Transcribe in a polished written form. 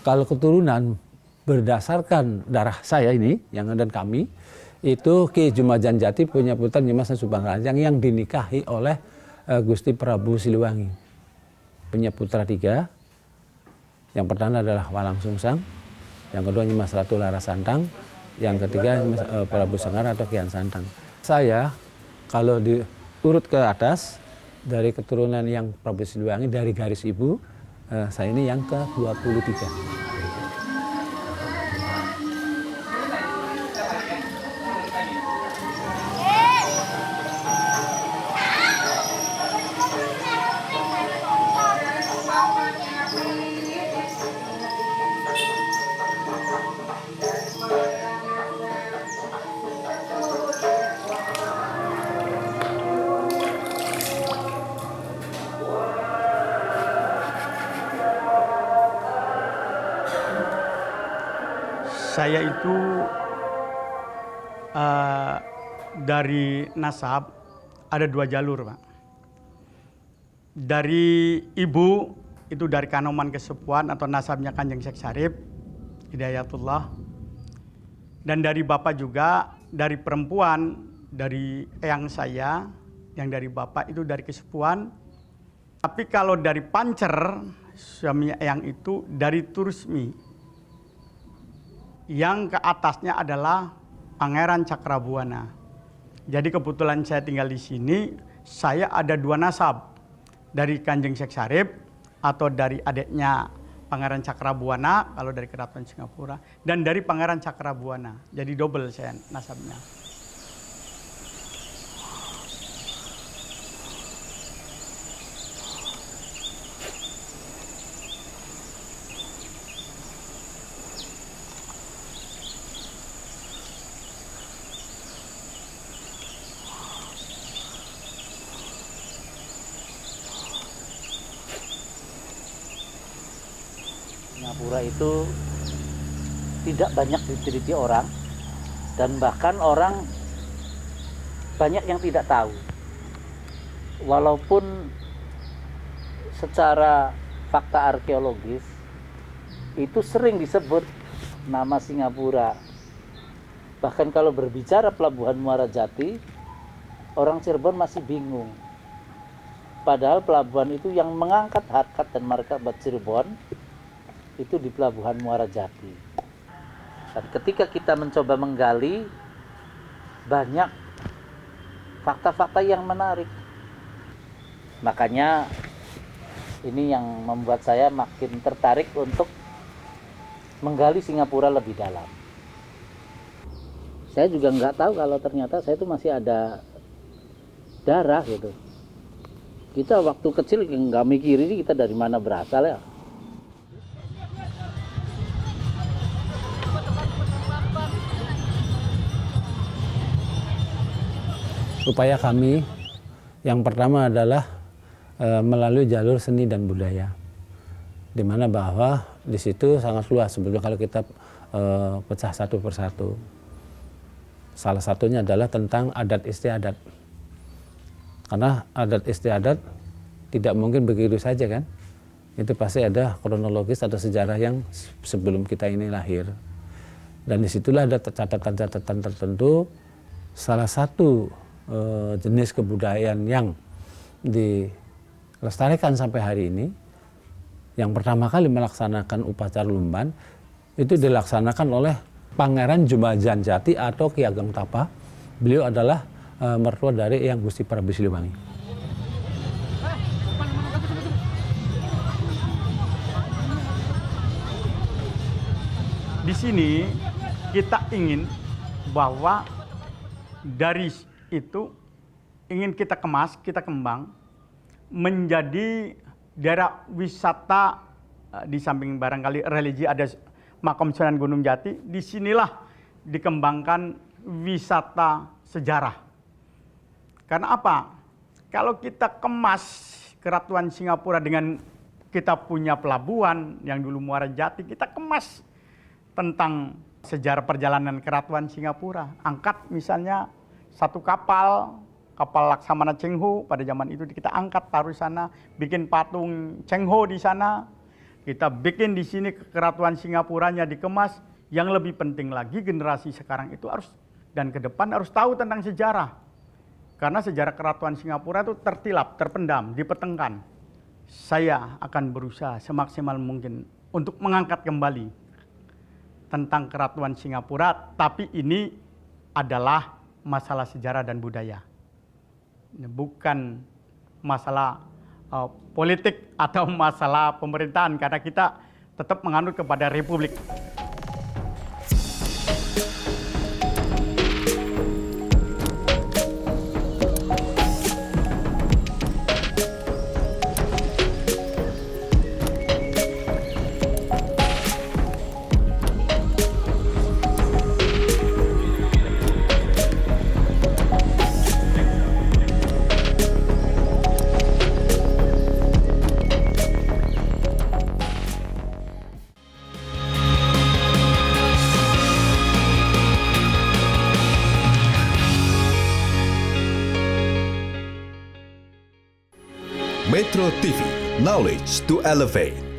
Kalau keturunan berdasarkan darah saya ini, yang dan kami, itu Ki Jumajan Jati punya putra Nyimas Subangranjang yang dinikahi oleh Gusti Prabu Siliwangi. Punya putra 3. Yang pertama adalah Walang Sungsang, yang kedua Nyimas Ratu Larasantang, yang ketiga Nyimas Prabu Senggar atau Kian Santang. Saya kalau diurut ke atas dari keturunan yang Prabu Siliwangi dari garis ibu, saya ini yang ke-23. Saya itu dari nasab ada 2 jalur, Pak. Dari ibu itu dari Kanoman Kesepuan atau nasabnya Kanjeng Syekh Syarif Hidayatullah. Dan dari bapak juga dari perempuan dari eyang saya yang dari bapak itu dari Kesepuan. Tapi kalau dari Pancer suaminya eyang itu dari Turusmi. Yang ke atasnya adalah Pangeran Cakrabuana. Jadi kebetulan saya tinggal di sini, saya ada 2 nasab. Dari Kanjeng Syekh Syarif atau dari adiknya Pangeran Cakrabuana kalau dari Keraton Singapura, dan dari Pangeran Cakrabuana. Jadi double saya nasabnya. Singapura itu tidak banyak diteliti orang, dan bahkan orang banyak yang tidak tahu. Walaupun secara fakta arkeologis itu sering disebut nama Singapura. Bahkan kalau berbicara Pelabuhan Muara Jati, orang Cirebon masih bingung. Padahal pelabuhan itu yang mengangkat harkat dan martabat Cirebon itu di Pelabuhan Muara Jati. Dan ketika kita mencoba menggali, banyak fakta-fakta yang menarik. Makanya ini yang membuat saya makin tertarik untuk menggali Singapura lebih dalam. Saya juga nggak tahu kalau ternyata saya itu masih ada darah gitu. Kita waktu kecil nggak mikir ini kita dari mana berasal ya. Upaya kami yang pertama adalah melalui jalur seni dan budaya, di mana bahwa di situ sangat luas sebetulnya kalau kita pecah satu persatu. Salah satunya adalah tentang adat istiadat, karena adat istiadat tidak mungkin begitu saja kan, itu pasti ada kronologis atau sejarah yang sebelum kita ini lahir, dan disitulah ada catatan-catatan tertentu. Salah satu jenis kebudayaan yang dilestarikan sampai hari ini, yang pertama kali melaksanakan upacara lumban itu dilaksanakan oleh Pangeran Jumajan Jati atau Ki Ageng Tapa. Beliau adalah mertua dari Eyang Gusti Prabu Siliwangi. Di sini kita ingin bahwa dari itu ingin kita kemas, kita kembang menjadi daerah wisata. Di samping barangkali religi ada makam Sunan Gunung Jati, disinilah dikembangkan wisata sejarah. Karena apa? Kalau kita kemas Keratuan Singapura dengan kita punya pelabuhan yang dulu Muara Jati, kita kemas tentang sejarah perjalanan Keratuan Singapura. Angkat misalnya satu kapal Laksamana Cheng Ho pada zaman itu kita angkat taruh di sana, bikin patung Cheng Ho di sana. kita bikin di sini keratuan Singapuranya dikemas. Yang lebih penting lagi generasi sekarang itu harus dan ke depan harus tahu tentang sejarah. Karena sejarah keratuan Singapura itu tertilap, terpendam, dipertengkan. Saya akan berusaha semaksimal mungkin untuk mengangkat kembali tentang keratuan Singapura, tapi ini adalah masalah sejarah dan budaya. Bukan masalah politik atau masalah pemerintahan, karena kita tetap menganut kepada republik. Metro TV, knowledge to elevate.